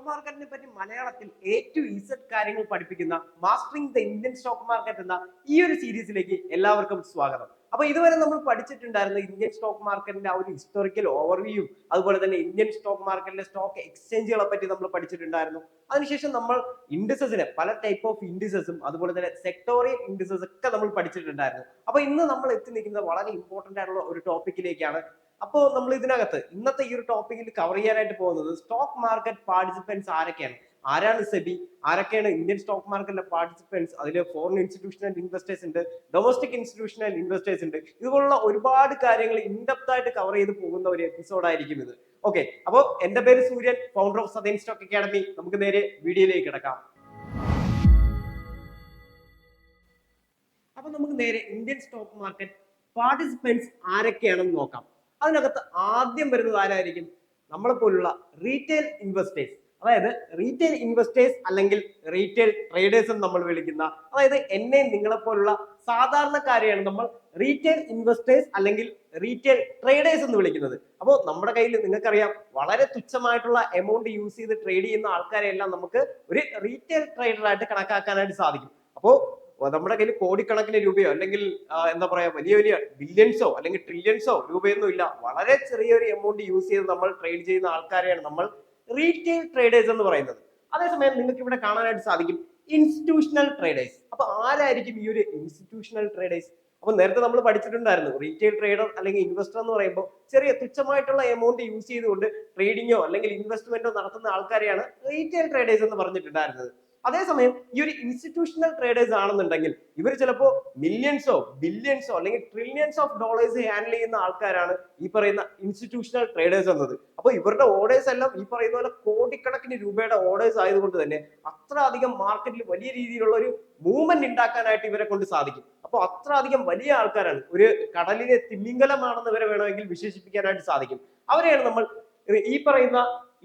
മാർക്കറ്റിനെ പറ്റി മലയാളത്തിൽ A to Z കാര്യങ്ങൾ പഠിപ്പിക്കുന്ന mastering the Indian stock market എന്ന ഈ ഒരു സീരീസിലേക്ക് എല്ലാവർക്കും സ്വാഗതം. അപ്പൊ ഇതുവരെ നമ്മൾ പഠിച്ചിട്ടുണ്ടായിരുന്ന ഇന്ത്യൻ സ്റ്റോക്ക് മാർക്കറ്റിന്റെ ആ ഒരു ഹിസ്റ്റോറിക്കൽ ഓവർവ്യൂ, അതുപോലെ തന്നെ ഇന്ത്യൻ സ്റ്റോക്ക് മാർക്കറ്റിലെ സ്റ്റോക്ക് എക്സ്ചേഞ്ചുകളെ പറ്റി നമ്മൾ പഠിച്ചിട്ടുണ്ടായിരുന്നു. അതിനുശേഷം നമ്മൾ ഇൻഡിസസിനെ, പല ടൈപ്പ് ഓഫ് ഇൻഡിസസും അതുപോലെ തന്നെ സെക്ടോറിയൽ ഇൻഡിസസ് ഒക്കെ നമ്മൾ പഠിച്ചിട്ടുണ്ടായിരുന്നു. അപ്പൊ ഇന്ന് നമ്മൾ എത്തി നിൽക്കുന്നത് വളരെ ഇമ്പോർട്ടന്റ് ആയിട്ടുള്ള ഒരു ടോപ്പിക്കിലേക്കാണ്. അപ്പോൾ നമ്മൾ ഇതിനകത്ത് ഇന്നത്തെ ഈ ഒരു ടോപ്പിക്കിൽ കവർ ചെയ്യാനായിട്ട് പോകുന്നത് സ്റ്റോക്ക് മാർക്കറ്റ് പാർട്ടിസിപ്പൻസ് ആരൊക്കെയാണ്, ആരാണ് സെബി, ആരൊക്കെയാണ് ഇന്ത്യൻ സ്റ്റോക്ക് മാർക്കറ്റിലെ പാർട്ടിസിപ്പൻസ്, അതിൽ ഫോറിൻ ഇൻസ്റ്റിറ്റ്യൂഷണൽ ഇൻവെസ്റ്റേഴ്സ് ഉണ്ട്, ഡൊമസ്റ്റിക് ഇൻസ്റ്റിറ്റ്യൂഷണൽ ഇൻവെസ്റ്റേഴ്സ് ഉണ്ട്. ഇതുപോലുള്ള ഒരുപാട് കാര്യങ്ങൾ ഇൻഡെപ്ത് ആയിട്ട് കവർ ചെയ്ത് പോകുന്ന ഒരു എപ്പിസോഡായിരിക്കും ഇത്. ഓക്കെ, അപ്പോൾ എന്റെ പേര് സൂര്യൻ, founder of southern stock academy. നമുക്ക് നേരെ വീഡിയോയിലേക്ക് കിടക്കാം. അപ്പൊ നമുക്ക് നേരെ ഇന്ത്യൻ സ്റ്റോക്ക് മാർക്കറ്റ് പാർട്ടിസിപ്പൻസ് ആരൊക്കെയാണെന്ന് നോക്കാം. അതിനകത്ത് ആദ്യം വരുന്നത് ആരായിരിക്കും? നമ്മളെ പോലുള്ള റീറ്റെയിൽ ഇൻവെസ്റ്റേഴ്സ്, അതായത് റീറ്റെയിൽ ഇൻവെസ്റ്റേഴ്സ് അല്ലെങ്കിൽ റീറ്റെയിൽ ട്രേഡേഴ്സ് എന്ന് നമ്മൾ വിളിക്കുന്ന, അതായത് എന്നെ നിങ്ങളെ പോലുള്ള സാധാരണക്കാരെയാണ് നമ്മൾ റീറ്റെയിൽ ഇൻവെസ്റ്റേഴ്സ് അല്ലെങ്കിൽ റീറ്റെയിൽ ട്രേഡേഴ്സ് എന്ന് വിളിക്കുന്നത്. അപ്പോൾ നമ്മുടെ കയ്യിൽ നിങ്ങൾക്കറിയാം വളരെ തുച്ഛമായിട്ടുള്ള എമൗണ്ട് യൂസ് ചെയ്ത് ട്രേഡ് ചെയ്യുന്ന ആൾക്കാരെയെല്ലാം നമുക്ക് ഒരു റീറ്റെയിൽ ട്രേഡറായിട്ട് കണക്കാക്കാനായിട്ട് സാധിക്കും. അപ്പോൾ നമ്മുടെ കയ്യിൽ കോടിക്കണക്കിന് രൂപയോ അല്ലെങ്കിൽ എന്താ പറയാ വലിയ വലിയ ബില്യൺസോ അല്ലെങ്കിൽ ട്രില്യൺസോ രൂപയൊന്നും ഇല്ല, വളരെ ചെറിയൊരു എമൗണ്ട് യൂസ് ചെയ്ത് നമ്മൾ ട്രേഡ് ചെയ്യുന്ന ആൾക്കാരെയാണ് നമ്മൾ റീറ്റെയിൽ ട്രേഡേഴ്സ് എന്ന് പറയുന്നത്. അതേസമയം നിങ്ങൾക്ക് ഇവിടെ കാണാനായിട്ട് സാധിക്കും ഇൻസ്റ്റിറ്റ്യൂഷണൽ ട്രേഡേഴ്സ്. അപ്പൊ ആരായിരിക്കും ഈ ഒരു ഇൻസ്റ്റിറ്റ്യൂഷണൽ ട്രേഡേഴ്സ്? അപ്പൊ നേരത്തെ നമ്മൾ പഠിച്ചിട്ടുണ്ടായിരുന്നു, റീറ്റെയിൽ ട്രേഡർ അല്ലെങ്കിൽ ഇൻവെസ്റ്റർ എന്ന് പറയുമ്പോൾ ചെറിയ തുച്ഛമായിട്ടുള്ള എമൗണ്ട് യൂസ് ചെയ്തുകൊണ്ട് ട്രേഡിങ്ങോ അല്ലെങ്കിൽ ഇൻവെസ്റ്റ്മെന്റോ നടത്തുന്ന ആൾക്കാരെയാണ് റീറ്റെയിൽ ട്രേഡേഴ്സ് എന്ന് പറഞ്ഞിട്ടുണ്ടായിരുന്നത്. അതേസമയം ഈ ഒരു ഇൻസ്റ്റിറ്റ്യൂഷണൽ ട്രേഡേഴ്സ് ആണെന്നുണ്ടെങ്കിൽ ഇവർ ചിലപ്പോൾ മില്യൺസോ ബില്യൺസോ അല്ലെങ്കിൽ ട്രില്യൺസ് ഓഫ് ഡോളേഴ്സ് ഹാൻഡിൽ ചെയ്യുന്ന ആൾക്കാരാണ് ഈ പറയുന്ന ഇൻസ്റ്റിറ്റ്യൂഷണൽ ട്രേഡേഴ്സ് എന്നത്. അപ്പോൾ ഇവരുടെ ഓർഡേഴ്സ് എല്ലാം ഈ പറയുന്ന പോലെ കോടിക്കണക്കിന് രൂപയുടെ ഓർഡേഴ്സ് ആയതുകൊണ്ട് തന്നെ അത്ര അധികം മാർക്കറ്റിൽ വലിയ രീതിയിലുള്ള ഒരു മൂവ്മെന്റ് ഉണ്ടാക്കാനായിട്ട് ഇവരെ കൊണ്ട് സാധിക്കും. അപ്പോൾ അത്ര അധികം വലിയ ആൾക്കാരാണ്, ഒരു കടലിലെ തിമിംഗലമാണെന്ന് ഇവരെ വേണമെങ്കിൽ വിശേഷിപ്പിക്കാനായിട്ട് സാധിക്കും. അവരെയാണ് നമ്മൾ ഈ പറയുന്ന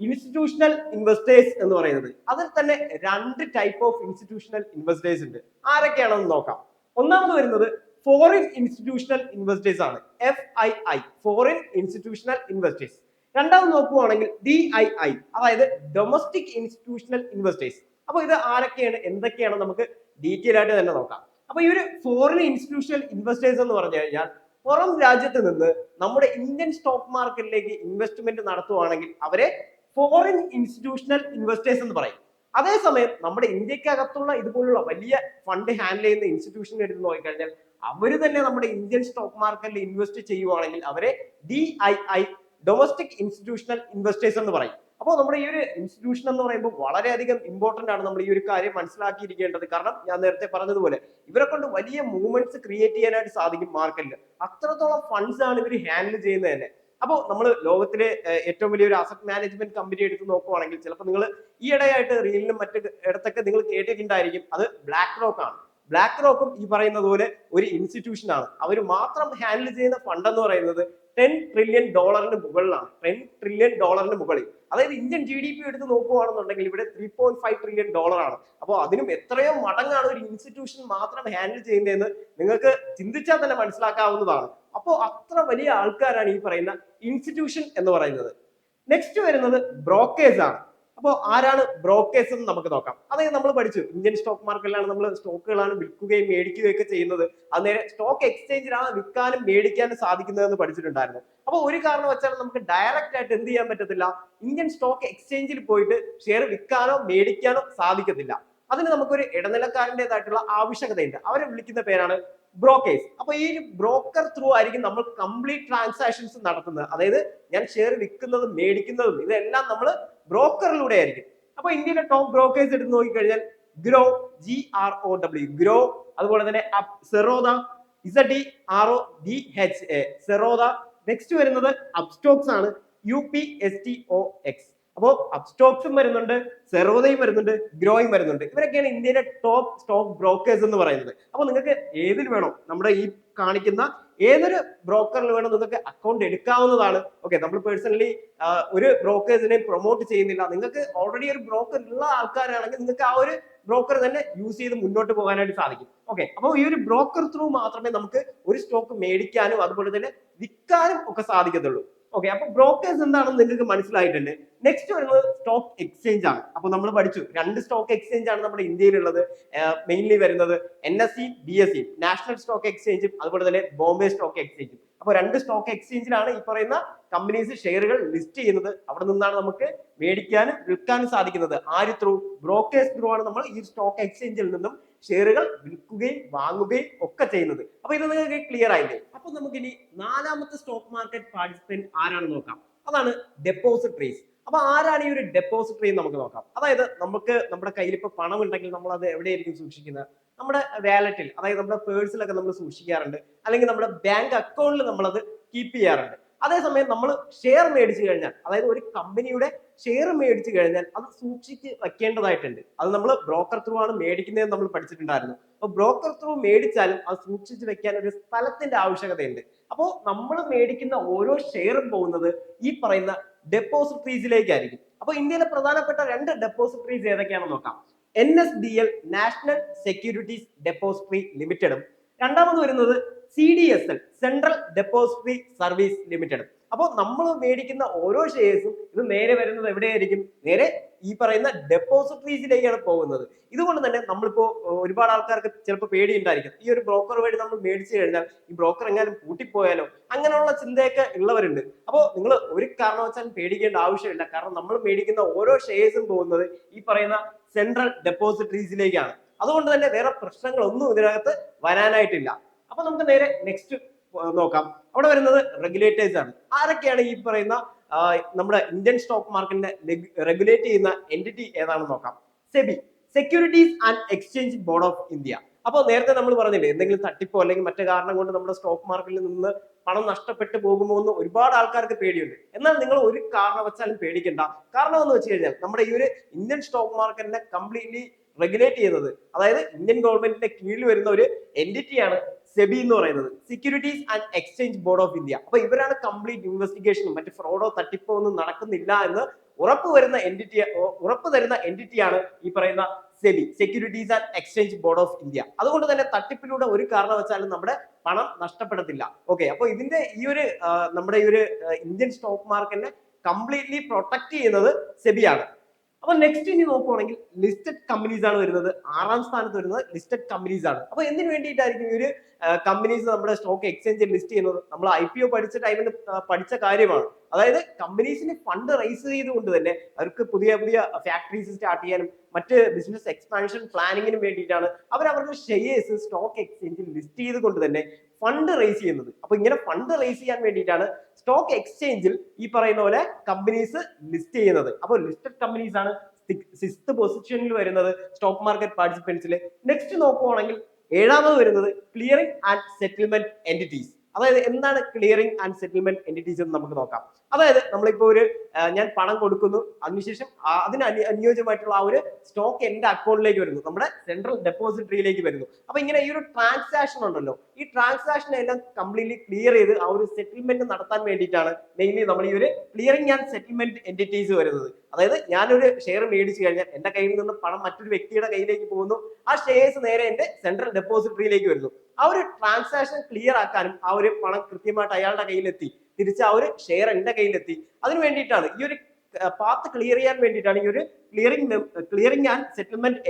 ഇൻസ്റ്റിറ്റ്യൂഷണൽ ഇൻവെസ്റ്റേഴ്സ് എന്ന് പറയുന്നത്. അതിൽ തന്നെ രണ്ട് ടൈപ്പ് ഓഫ് ഇൻസ്റ്റിറ്റ്യൂഷണൽ ഇൻവെസ്റ്റേഴ്സ് ഉണ്ട്. ആരൊക്കെയാണെന്ന് നോക്കാം. ഒന്നാമത് വരുന്നത് ഫോറിൻ ഇൻസ്റ്റിറ്റ്യൂഷണൽ ഇൻവെസ്റ്റേഴ്സ് ആണ്, FII, ഫോറിൻ ഇൻസ്റ്റിറ്റ്യൂഷണൽ ഇൻവെസ്റ്റേഴ്സ്. രണ്ടാമത് നോക്കുവാണെങ്കിൽ DII, അതായത് ഡൊമസ്റ്റിക് ഇൻസ്റ്റിറ്റ്യൂഷണൽ ഇൻവെസ്റ്റേഴ്സ്. അപ്പൊ ഇത് ആരൊക്കെയാണ്, എന്തൊക്കെയാണ് നമുക്ക് ഡീറ്റെയിൽ ആയിട്ട് തന്നെ നോക്കാം. അപ്പൊ ഈ ഒരു ഫോറിൻ ഇൻസ്റ്റിറ്റ്യൂഷണൽ ഇൻവെസ്റ്റേഴ്സ് എന്ന് പറഞ്ഞു കഴിഞ്ഞാൽ പുറം രാജ്യത്ത് നിന്ന് നമ്മുടെ ഇന്ത്യൻ സ്റ്റോക്ക് മാർക്കറ്റിലേക്ക് ഇൻവെസ്റ്റ്മെന്റ് നടത്തുവാണെങ്കിൽ അവരെ ഫോറിൻ ഇൻസ്റ്റിറ്റ്യൂഷണൽ ഇൻവെസ്റ്റേഴ്സ് എന്ന് പറയും. അതേസമയം നമ്മുടെ ഇന്ത്യക്കകത്തുള്ള ഇതുപോലുള്ള വലിയ ഫണ്ട് ഹാൻഡിൽ ചെയ്യുന്ന ഇൻസ്റ്റിറ്റ്യൂഷൻ എടുത്ത് നോക്കിക്കഴിഞ്ഞാൽ അവര് തന്നെ നമ്മുടെ ഇന്ത്യൻ സ്റ്റോക്ക് മാർക്കറ്റിൽ ഇൻവെസ്റ്റ് ചെയ്യുവാണെങ്കിൽ അവരെ DII, ഡൊമസ്റ്റിക് ഇൻസ്റ്റിറ്റ്യൂഷണൽ ഇൻവെസ്റ്റേഴ്സ് എന്ന് പറയും. അപ്പോൾ നമ്മുടെ ഈ ഒരു ഇൻസ്റ്റിറ്റ്യൂഷൻ എന്ന് പറയുമ്പോൾ വളരെയധികം ഇമ്പോർട്ടന്റ് ആണ് നമ്മൾ ഈ ഒരു കാര്യം മനസ്സിലാക്കിയിരിക്കേണ്ടത്. കാരണം ഞാൻ നേരത്തെ പറഞ്ഞതുപോലെ ഇവരെ കൊണ്ട് വലിയ മൂവ്മെന്റ്സ് ക്രിയേറ്റ് ചെയ്യാനായിട്ട് സാധിക്കും മാർക്കറ്റിൽ. അത്രത്തോളം ഫണ്ട്സ് ആണ് ഇവർ ഹാൻഡിൽ ചെയ്യുന്നത് തന്നെ. അപ്പോൾ നമ്മൾ ലോകത്തിലെ ഏറ്റവും വലിയൊരു അസറ്റ് മാനേജ്മെന്റ് കമ്പനി എടുത്ത് നോക്കുവാണെങ്കിൽ ചിലപ്പോൾ നിങ്ങൾ ഈ ഇടയായിട്ട് റീലിലും മറ്റു ഇടത്തൊക്കെ നിങ്ങൾ കേട്ടിട്ടുണ്ടായിരിക്കും, അത് ബ്ലാക്ക് റോക്ക് ആണ്. ബ്ലാക്ക് റോക്കും ഈ പറയുന്നത് പോലെ ഒരു ഇൻസ്റ്റിറ്റ്യൂഷൻ ആണ്. അവർ മാത്രം ഹാൻഡിൽ ചെയ്യുന്ന ഫണ്ട് എന്ന് പറയുന്നത് $10 ട്രില്യൺ മുകളിലാണ്. $10 ട്രില്യൺ മുകളിൽ, അതായത് ഇന്ത്യൻ GDP എടുത്ത് നോക്കുകയാണെന്നുണ്ടെങ്കിൽ ഇവിടെ $3.5 ട്രില്യൺ ആണ്. അപ്പോൾ അതിനും എത്രയോ മടങ്ങാണ് ഒരു ഇൻസ്റ്റിറ്റ്യൂഷൻ മാത്രം ഹാൻഡിൽ ചെയ്യുന്നതെന്ന് നിങ്ങൾക്ക് ചിന്തിച്ചാൽ തന്നെ മനസ്സിലാക്കാവുന്നതാണ്. അപ്പോൾ അത്ര വലിയ ആൾക്കാരാണ് ഈ പറയുന്ന ഇൻസ്റ്റിറ്റ്യൂഷൻ എന്ന് പറയുന്നത്. നെക്സ്റ്റ് വരുന്നത് ബ്രോക്കേഴ്സ് ആണ്. അപ്പോൾ ആരാണ് ബ്രോക്കേഴ്സ് എന്ന് നമുക്ക് നോക്കാം. അതായത് നമ്മൾ പഠിച്ചു ഇന്ത്യൻ സ്റ്റോക്ക് മാർക്കറ്റിലാണ് നമ്മൾ സ്റ്റോക്കുകളാണ് വിൽക്കുകയും മേടിക്കുകയും ഒക്കെ ചെയ്യുന്നത്. അന്നേരം സ്റ്റോക്ക് എക്സ്ചേഞ്ചിലാണ് വിൽക്കാനും മേടിക്കാനും സാധിക്കുന്നതെന്ന് പഠിച്ചിട്ടുണ്ടായിരുന്നു. അപ്പോൾ ഒരു കാരണം വെച്ചാൽ നമുക്ക് ഡയറക്റ്റ് ആയിട്ട് എന്ത് ചെയ്യാൻ പറ്റത്തില്ല, ഇന്ത്യൻ സ്റ്റോക്ക് എക്സ്ചേഞ്ചിൽ പോയിട്ട് ഷെയർ വിൽക്കാനോ മേടിക്കാനോ സാധിക്കത്തില്ല. അതിന് നമുക്കൊരു ഇടനിലക്കാരൻ്റെതായിട്ടുള്ള ആവശ്യകതയുണ്ട്. അവരെ വിളിക്കുന്ന പേരാണ് ബ്രോക്കേഴ്സ്. അപ്പൊ ഈ ബ്രോക്കർ ത്രൂ ആയിരിക്കും നമ്മൾ കംപ്ലീറ്റ് ട്രാൻസാക്ഷൻസ് നടത്തുന്നത്. അതായത് ഞാൻ ഷെയർ വിൽക്കുന്നതും മേടിക്കുന്നതും ഇതെല്ലാം നമ്മൾ ബ്രോക്കറിലൂടെ ആയിരിക്കും. അപ്പൊ ഇന്ത്യയിലെ ടോപ്പ് ബ്രോക്കേഴ്സ് എടുത്ത് നോക്കിക്കഴിഞ്ഞാൽ ഗ്രോ, GROW, ഗ്രോ, അതുപോലെ തന്നെ സെറോദ, SERODHA, സെറോദ. നെക്സ്റ്റ് വരുന്നത് അപ്സ്റ്റോക്സ് ആണ്, UPSTOX. അപ്പോൾ അപ്സ്റ്റോക്സും വരുന്നുണ്ട്, സെറോദയും വരുന്നുണ്ട്, ഗ്രോയും വരുന്നുണ്ട്. ഇവരൊക്കെയാണ് ഇന്ത്യയിലെ ടോപ്പ് സ്റ്റോക്ക് ബ്രോക്കേഴ്സ് എന്ന് പറയുന്നത്. അപ്പോൾ നിങ്ങൾക്ക് ഏതിൽ വേണോ, നമ്മുടെ ഈ കാണിക്കുന്ന ഏതൊരു ബ്രോക്കറിൽ വേണം നിങ്ങൾക്ക് അക്കൗണ്ട് എടുക്കാവുന്നതാണ്. ഓക്കെ, നമ്മൾ പേഴ്സണലി ഒരു ബ്രോക്കേഴ്സിനെയും പ്രൊമോട്ട് ചെയ്യുന്നില്ല. നിങ്ങൾക്ക് ഓൾറെഡി ഒരു ബ്രോക്കർ ഉള്ള ആൾക്കാരാണെങ്കിൽ നിങ്ങൾക്ക് ആ ഒരു ബ്രോക്കർ തന്നെ യൂസ് ചെയ്ത് മുന്നോട്ട് പോകാനായിട്ട് സാധിക്കും. ഓക്കെ, അപ്പോൾ ഈ ഒരു ബ്രോക്കർ ത്രൂ മാത്രമേ നമുക്ക് ഒരു സ്റ്റോക്ക് മേടിക്കാനും അതുപോലെ തന്നെ വിൽക്കാനും ഒക്കെ സാധിക്കത്തുള്ളൂ. ഓക്കെ, അപ്പൊ ബ്രോക്കേഴ്സ് എന്താണെന്ന് നിങ്ങൾക്ക് മനസ്സിലായിട്ടുണ്ട്. നെക്സ്റ്റ് വരുന്നത് സ്റ്റോക്ക് എക്സ്ചേഞ്ച് ആണ്. അപ്പൊ നമ്മൾ പഠിച്ചു രണ്ട് സ്റ്റോക്ക് എക്സ്ചേഞ്ച് ആണ് നമ്മുടെ ഇന്ത്യയിലുള്ളത്. മെയിൻലി വരുന്നത് NSE BSE, നാഷണൽ സ്റ്റോക്ക് എക്സ്ചേഞ്ചും അതുപോലെ തന്നെ ബോംബെ സ്റ്റോക്ക് എക്സ്ചേഞ്ചും. അപ്പൊ രണ്ട് സ്റ്റോക്ക് എക്സ്ചേഞ്ചിലാണ് ഈ പറയുന്ന കമ്പനീസ് ഷെയറുകൾ ലിസ്റ്റ് ചെയ്യുന്നത്. അവിടെ നിന്നാണ് നമുക്ക് മേടിക്കാനും വിൽക്കാനും സാധിക്കുന്നത്. ആര് ത്രൂ? ബ്രോക്കേഴ്സ് ത്രൂ ആണ് നമ്മൾ ഈ സ്റ്റോക്ക് എക്സ്ചേഞ്ചിൽ നിന്നും ഷെയറുകൾ വിൽക്കുകയും വാങ്ങുകയും ഒക്കെ ചെയ്യുന്നത്. അപ്പൊ ഇത് നിങ്ങൾക്ക് ക്ലിയർ ആയില്ലേ? അപ്പൊ നമുക്ക് ഇനി നാലാമത്തെ സ്റ്റോക്ക് മാർക്കറ്റ് പാർട്ടിസിപ്പന്റ് ആരാണെന്ന് നോക്കാം. അതാണ് ഡെപ്പോസിറ്ററീസ്. അപ്പൊ ആരാണ് ഈ ഒരു ഡെപ്പോസിറ്ററി എന്ന് നമുക്ക് നോക്കാം. അതായത് നമുക്ക് നമ്മുടെ കയ്യിൽ ഇപ്പൊ പണം ഉണ്ടെങ്കിൽ നമ്മൾ അത് എവിടെയായിരിക്കും സൂക്ഷിക്കുന്നത്? നമ്മുടെ വാലറ്റിൽ, അതായത് നമ്മുടെ പേഴ്സിലൊക്കെ നമ്മൾ സൂക്ഷിക്കാറുണ്ട്, അല്ലെങ്കിൽ നമ്മുടെ ബാങ്ക് അക്കൗണ്ടിൽ നമ്മൾ അത് കീപ്പ് ചെയ്യാറുണ്ട്. അതേസമയം നമ്മൾ ഷെയർ മേടിച്ചു കഴിഞ്ഞാൽ, അതായത് ഒരു കമ്പനിയുടെ ഷെയർ മേടിച്ചു കഴിഞ്ഞാൽ അത് സൂക്ഷിച്ച് വെക്കേണ്ടതായിട്ടുണ്ട്. അത് നമ്മൾ ബ്രോക്കർ ത്രൂ ആണ് മേടിക്കുന്നതെന്ന് നമ്മൾ പഠിച്ചിട്ടുണ്ടായിരുന്നു. അപ്പൊ ബ്രോക്കർ ത്രൂ മേടിച്ചാലും അത് സൂക്ഷിച്ച് വെക്കാൻ ഒരു സ്ഥലത്തിന്റെ ആവശ്യകതയുണ്ട്. അപ്പോൾ നമ്മൾ മേടിക്കുന്ന ഓരോ ഷെയറും പോകുന്നത് ഈ പറയുന്ന ഡെപ്പോസിറ്ററീസിലേക്കായിരിക്കും. അപ്പൊ ഇന്ത്യയിലെ പ്രധാനപ്പെട്ട രണ്ട് ഡെപ്പോസിറ്ററീസ് ഏതൊക്കെയാണെന്ന് നോക്കാം. NSDL, നാഷണൽ സെക്യൂരിറ്റീസ് ഡെപ്പോസിറ്ററി ലിമിറ്റഡും രണ്ടാമത് വരുന്നത് CDSL, സെൻട്രൽ ഡെപ്പോസിറ്ററി സർവീസ് ലിമിറ്റഡും. അപ്പോൾ നമ്മൾ മേടിക്കുന്ന ഓരോ ഷെയർസും ഇത് നേരെ വരുന്നത് എവിടെയായിരിക്കും? നേരെ ഈ പറയുന്ന ഡെപ്പോസിറ്ററീസിലേക്കാണ് പോകുന്നത്. ഇതുകൊണ്ട് തന്നെ നമ്മളിപ്പോ ഒരുപാട് ആൾക്കാർക്ക് ചിലപ്പോൾ പേടി ഉണ്ടായിരിക്കും, ഈ ഒരു ബ്രോക്കർ വഴി നമ്മൾ മേടിച്ചു കഴിഞ്ഞാൽ ഈ ബ്രോക്കർ എങ്ങാനും പൂട്ടിപ്പോയാലോ, അങ്ങനെയുള്ള ചിന്തയൊക്കെ ഉള്ളവരുണ്ട്. അപ്പോൾ നിങ്ങൾ ഒരു കാരണവശാലും പേടിക്കേണ്ട ആവശ്യമില്ല. കാരണം നമ്മൾ മേടിക്കുന്ന ഓരോ ഷെയർസും പോകുന്നത് ഈ പറയുന്ന സെൻട്രൽ ഡെപ്പോസിറ്ററീസിലേക്കാണ്. അതുകൊണ്ട് തന്നെ വേറെ പ്രശ്നങ്ങളൊന്നും ഇതിനകത്ത് വരാനായിട്ടില്ല. അപ്പൊ നമുക്ക് നേരെ നെക്സ്റ്റ് നോക്കാം. അവിടെ വരുന്നത് റെഗുലേറ്റേഴ്സ് ആണ്. ആരൊക്കെയാണ് ഈ പറയുന്ന നമ്മുടെ ഇന്ത്യൻ സ്റ്റോക്ക് മാർക്കറ്റിനെ റെഗുലേറ്റ് ചെയ്യുന്ന എൻറ്റിറ്റി ഏതാണെന്ന് നോക്കാം. SEBI, securities and exchange board of India. അപ്പോൾ നേരത്തെ നമ്മൾ പറഞ്ഞില്ലേ, എന്തെങ്കിലും തട്ടിപ്പോ അല്ലെങ്കിൽ മറ്റു കാരണം കൊണ്ട് നമ്മുടെ സ്റ്റോക്ക് മാർക്കറ്റിൽ നിന്ന് പണം നഷ്ടപ്പെട്ടു പോകുമോ എന്ന് ഒരുപാട് ആൾക്കാർക്ക് പേടിയുണ്ട്. എന്നാൽ നിങ്ങൾ ഒരു കാരണവശാലും പേടിക്കണ്ട. കാരണം എന്ന് വെച്ച് കഴിഞ്ഞാൽ നമ്മുടെ ഈ ഒരു ഇന്ത്യൻ സ്റ്റോക്ക് മാർക്കറ്റിനെ കംപ്ലീറ്റ്ലി റെഗുലേറ്റ് ചെയ്യുന്നത്, അതായത് ഇന്ത്യൻ ഗവൺമെന്റിന്റെ കീഴിൽ വരുന്ന ഒരു എൻറ്റിറ്റിയാണ് സെബി എന്ന് പറയുന്നത്, securities and exchange board of India. അപ്പൊ ഇവരാണ് കംപ്ലീറ്റ് ഇൻവെസ്റ്റിഗേഷനും മറ്റ് ഫ്രോഡോ തട്ടിപ്പോ ഒന്നും നടക്കുന്നില്ല എന്ന് ഉറപ്പ് തരുന്ന എൻറ്റിറ്റിയാണ് ഈ പറയുന്ന SEBI, securities and exchange board of India. അതുകൊണ്ട് തന്നെ തട്ടിപ്പിലൂടെ ഒരു കാരണവശാലും നമ്മുടെ പണം നഷ്ടപ്പെടത്തില്ല. ഓക്കെ, അപ്പൊ ഇതിന്റെ ഈ ഒരു നമ്മുടെ ഈ ഒരു ഇന്ത്യൻ സ്റ്റോക്ക് മാർക്കറ്റിനെ കംപ്ലീറ്റ്ലി പ്രൊട്ടക്ട് ചെയ്യുന്നത് സെബിയാണ്. അപ്പൊ നെക്സ്റ്റ് ഇനി നോക്കുവാണെങ്കിൽ ലിസ്റ്റഡ് കമ്പനീസ് ആണ് വരുന്നത്. ആറാം സ്ഥാനത്ത് വരുന്നത് ലിസ്റ്റഡ് കമ്പനീസ് ആണ്. അപ്പൊ എന്തിനു വേണ്ടിയിട്ടായിരിക്കും ഈ ഒരു കമ്പനീസ് നമ്മുടെ സ്റ്റോക്ക് എക്സ്ചേഞ്ചിൽ ലിസ്റ്റ് ചെയ്യുന്നത്? നമ്മൾ IPO പഠിച്ച ടൈമിൽ പഠിച്ച കാര്യമാണ്. അതായത് കമ്പനീസിന് ഫണ്ട് റൈസ് ചെയ്തുകൊണ്ട് തന്നെ അവർക്ക് പുതിയ പുതിയ ഫാക്ടറീസ് സ്റ്റാർട്ട് ചെയ്യാനും മറ്റ് ബിസിനസ് എക്സ്പാൻഷൻ പ്ലാനിങ്ങിനും വേണ്ടിയിട്ടാണ് അവർ അവരുടെ ഷെയർസ് സ്റ്റോക്ക് എക്സ്ചേഞ്ചിൽ ലിസ്റ്റ് ചെയ്തുകൊണ്ട് തന്നെ ഫണ്ട് റൈസ് ചെയ്യുന്നത്. അപ്പൊ ഇങ്ങനെ ഫണ്ട് റൈസ് ചെയ്യാൻ വേണ്ടിയിട്ടാണ് സ്റ്റോക്ക് എക്സ്ചേഞ്ചിൽ ഈ പറയുന്ന പോലെ കമ്പനീസ് ലിസ്റ്റ് ചെയ്യുന്നത്. അപ്പോൾ ലിസ്റ്റഡ് കമ്പനീസ് ആണ് 6th പൊസിഷനിൽ വരുന്നത് സ്റ്റോക്ക് മാർക്കറ്റ് പാർട്ടിസിപ്പൻസിൽ. നെക്സ്റ്റ് നോക്കുവാണെങ്കിൽ ഏഴാമത് വരുന്നത് ക്ലിയറിംഗ് ആൻഡ് സെറ്റിൽമെന്റ് എൻറ്റിറ്റീസ്. അതായത് എന്താണ് ക്ലിയറിംഗ് ആൻഡ് സെറ്റിൽമെന്റ് എൻറ്റിറ്റീസ് എന്ന് നമുക്ക് നോക്കാം. അതായത് നമ്മളിപ്പോ ഒരു ഞാൻ പണം കൊടുക്കുന്നു, അതിനുശേഷം അതിന് അനുയോജ്യമായിട്ടുള്ള ആ ഒരു സ്റ്റോക്ക് എന്റെ അക്കൗണ്ടിലേക്ക് വരുന്നു, നമ്മുടെ സെൻട്രൽ ഡെപ്പോസിറ്ററിയിലേക്ക് വരുന്നു. അപ്പൊ ഇങ്ങനെ ഈ ഒരു ട്രാൻസാക്ഷൻ ഉണ്ടല്ലോ, ഈ ട്രാൻസാക്ഷൻ എല്ലാം കംപ്ലീറ്റ്ലി ക്ലിയർ ചെയ്ത് ആ ഒരു സെറ്റിൽമെന്റ് നടത്താൻ വേണ്ടിയിട്ടാണ് മെയിൻലി നമ്മൾ ഈ ഒരു ക്ലിയറിംഗ് ആൻഡ് സെറ്റിൽമെന്റ് എൻറ്റിറ്റീസ് വരുന്നത്. അതായത് ഞാനൊരു ഷെയർ മേടിച്ചു കഴിഞ്ഞാൽ എന്റെ കയ്യിൽ നിന്ന് പണം മറ്റൊരു വ്യക്തിയുടെ കയ്യിലേക്ക് പോകുന്നു, ആ ഷെയർസ് നേരെ എന്റെ സെൻട്രൽ ഡെപ്പോസിറ്ററിയിലേക്ക് വരുന്നു. ആ ഒരു ട്രാൻസാക്ഷൻ ക്ലിയർ ആക്കാനും ആ ഒരു പണം കൃത്യമായിട്ട് അയാളുടെ കയ്യിലെത്തി തിരിച്ച് ആ ഒരു ഷെയർ എന്റെ കയ്യിലെത്തി, അതിന് വേണ്ടിയിട്ടാണ് ഈ ഒരു പാത്ത് ക്ലിയർ ചെയ്യാൻ വേണ്ടിയിട്ടാണ് ഈ ഒരു ക്ലിയറിംഗ് ആൻഡ് സെറ്റിൽമെന്റ്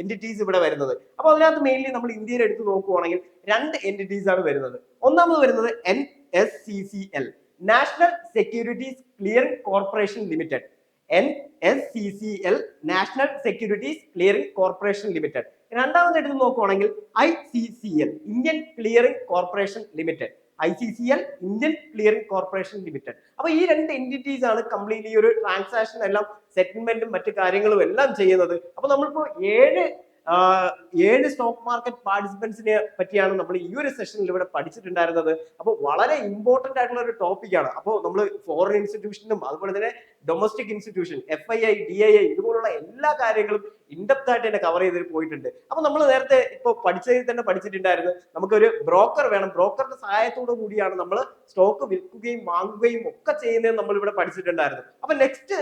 എൻറ്റിറ്റീസ് ഇവിടെ വരുന്നത്. അപ്പൊ അതിനകത്ത് മെയിൻലി നമ്മൾ ഇന്ത്യയിൽ എടുത്ത് നോക്കുവാണെങ്കിൽ രണ്ട് എൻറ്റിറ്റീസ് ആണ് വരുന്നത്. ഒന്നാമത് വരുന്നത് NSCCL, national securities clearing corporation limited. NSCCL, national securities clearing corporation limited. രണ്ടാമത് എടുത്ത് നോക്കുവാണെങ്കിൽ ICCL, Indian clearing corporation limited. ICCL, Indian clearing corporation limited. അപ്പൊ ഈ രണ്ട് എൻറ്റിറ്റീസ് ആണ് കംപ്ലീറ്റ്ലി ഒരു ട്രാൻസാക്ഷൻ എല്ലാം സെറ്റിൽമെന്റും മറ്റു കാര്യങ്ങളും എല്ലാം ചെയ്യുന്നത്. അപ്പൊ നമ്മളിപ്പോ ഏഴ് സ്റ്റോക്ക് മാർക്കറ്റ് പാർട്ടിസിപ്പൻസിനെ പറ്റിയാണ് നമ്മൾ ഈ ഒരു സെഷനിൽ ഇവിടെ പഠിച്ചിട്ടുണ്ടായിരുന്നത്. അപ്പോൾ വളരെ ഇമ്പോർട്ടന്റ് ആയിട്ടുള്ള ഒരു ടോപ്പിക്കാണ്. അപ്പോൾ നമ്മൾ ഫോറിൻ ഇൻസ്റ്റിറ്റ്യൂഷനും അതുപോലെ തന്നെ ഡൊമസ്റ്റിക് ഇൻസ്റ്റിറ്റ്യൂഷൻ, FII, DII ഇതുപോലുള്ള എല്ലാ കാര്യങ്ങളും ഇൻഡെപ്ത് ആയിട്ട് തന്നെ കവർ ചെയ്ത് പോയിട്ടുണ്ട്. അപ്പൊ നമ്മൾ നേരത്തെ ഇപ്പൊ പഠിച്ചതിൽ തന്നെ പഠിച്ചിട്ടുണ്ടായിരുന്നു, നമുക്കൊരു ബ്രോക്കർ വേണം. ബ്രോക്കറുടെ സഹായത്തോടു കൂടിയാണ് നമ്മൾ സ്റ്റോക്ക് വിൽക്കുകയും വാങ്ങുകയും ഒക്കെ ചെയ്യുന്നത് നമ്മൾ ഇവിടെ പഠിച്ചിട്ടുണ്ടായിരുന്നു. അപ്പൊ നെക്സ്റ്റ്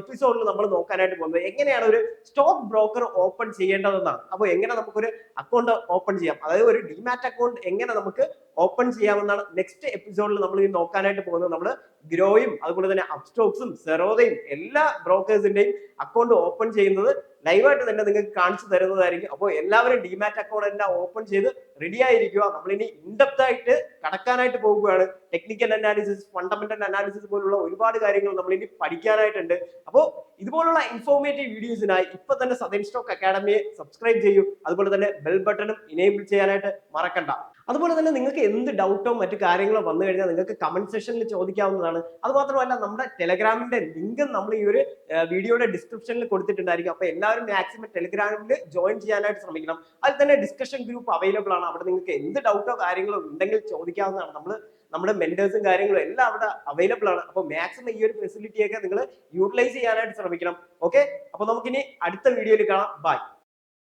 എപ്പിസോഡിൽ നമ്മൾ നോക്കാനായിട്ട് പോകുന്നത് എങ്ങനെയാണ് ഒരു സ്റ്റോക്ക് ബ്രോക്കർ ഓപ്പൺ ചെയ്യേണ്ടതെന്നാണ്. അപ്പൊ എങ്ങനെ നമുക്കൊരു അക്കൗണ്ട് ഓപ്പൺ ചെയ്യാം, അതായത് ഒരു ഡിമാറ്റ് അക്കൗണ്ട് എങ്ങനെ നമുക്ക് ഓപ്പൺ ചെയ്യാമെന്നാണ് നെക്സ്റ്റ് എപ്പിസോഡിൽ നമ്മൾ ഈ നോക്കാനായിട്ട് പോകുന്നത്. നമ്മൾ ഗ്രോയും അതുപോലെ തന്നെ അപ്സ്റ്റോക്സും സെറോദയും എല്ലാ ബ്രോക്കേഴ്സിന്റെയും അക്കൗണ്ട് ഓപ്പൺ ചെയ്യുന്നത് ലൈവായിട്ട് തന്നെ നിങ്ങൾക്ക് കാണിച്ചു തരുന്നതായിരിക്കും. അപ്പോൾ എല്ലാവരും ഡിമാറ്റ് അക്കൗണ്ട് എല്ലാം ഓപ്പൺ ചെയ്ത് റെഡി ആയിരിക്കുക. നമ്മളിനി ഇൻഡെപ്ത് ആയിട്ട് കടക്കാനായിട്ട് പോകുകയാണ്. ടെക്നിക്കൽ അനാലിസിസ്, ഫണ്ടമെന്റൽ അനാലിസിസ് പോലുള്ള ഒരുപാട് കാര്യങ്ങൾ നമ്മൾ ഇനി പഠിക്കാനായിട്ടുണ്ട്. അപ്പോൾ ഇതുപോലുള്ള ഇൻഫോർമേറ്റീവ് വീഡിയോസിനായി ഇപ്പൊ തന്നെ സതേൺ സ്റ്റോക്ക് അക്കാഡമിയെ സബ്സ്ക്രൈബ് ചെയ്യൂ. അതുപോലെ തന്നെ ബെൽ ബട്ടണും ഇനേബിൾ ചെയ്യാനായിട്ട് മറക്കണ്ട. അതുപോലെ തന്നെ നിങ്ങൾക്ക് എന്ത് ഡൗട്ടോ മറ്റു കാര്യങ്ങളോ വന്നു കഴിഞ്ഞാൽ നിങ്ങൾക്ക് കമന്റ് സെക്ഷനിൽ ചോദിക്കാവുന്നതാണ്. അത് മാത്രമല്ല നമ്മുടെ ടെലഗ്രാമിന്റെ ലിങ്ക് നമ്മൾ ഈ ഒരു വീഡിയോയുടെ ഡിസ്ക്രിപ്ഷനിൽ കൊടുത്തിട്ടുണ്ടായിരിക്കും. അപ്പൊ എല്ലാവരും മാക്സിമം ടെലഗ്രാമിൽ ജോയിൻ ചെയ്യാനായിട്ട് ശ്രമിക്കണം. അതിൽ തന്നെ ഡിസ്കഷൻ ഗ്രൂപ്പ് അവൈലബിൾ ആണ്. അവിടെ നിങ്ങൾക്ക് എന്ത് ഡൗട്ടോ കാര്യങ്ങളോ ഉണ്ടെങ്കിൽ ചോദിക്കാവുന്നതാണ്. നമ്മുടെ മെന്റേഴ്സും കാര്യങ്ങളും എല്ലാം അവിടെ അവൈലബിൾ ആണ്. അപ്പോൾ മാക്സിമം ഈ ഒരു ഫെസിലിറ്റിയൊക്കെ നിങ്ങൾ യൂട്ടിലൈസ് ചെയ്യാനായിട്ട് ശ്രമിക്കണം. ഓക്കെ, അപ്പൊ നമുക്കിനി അടുത്ത വീഡിയോയിൽ കാണാം. ബൈ.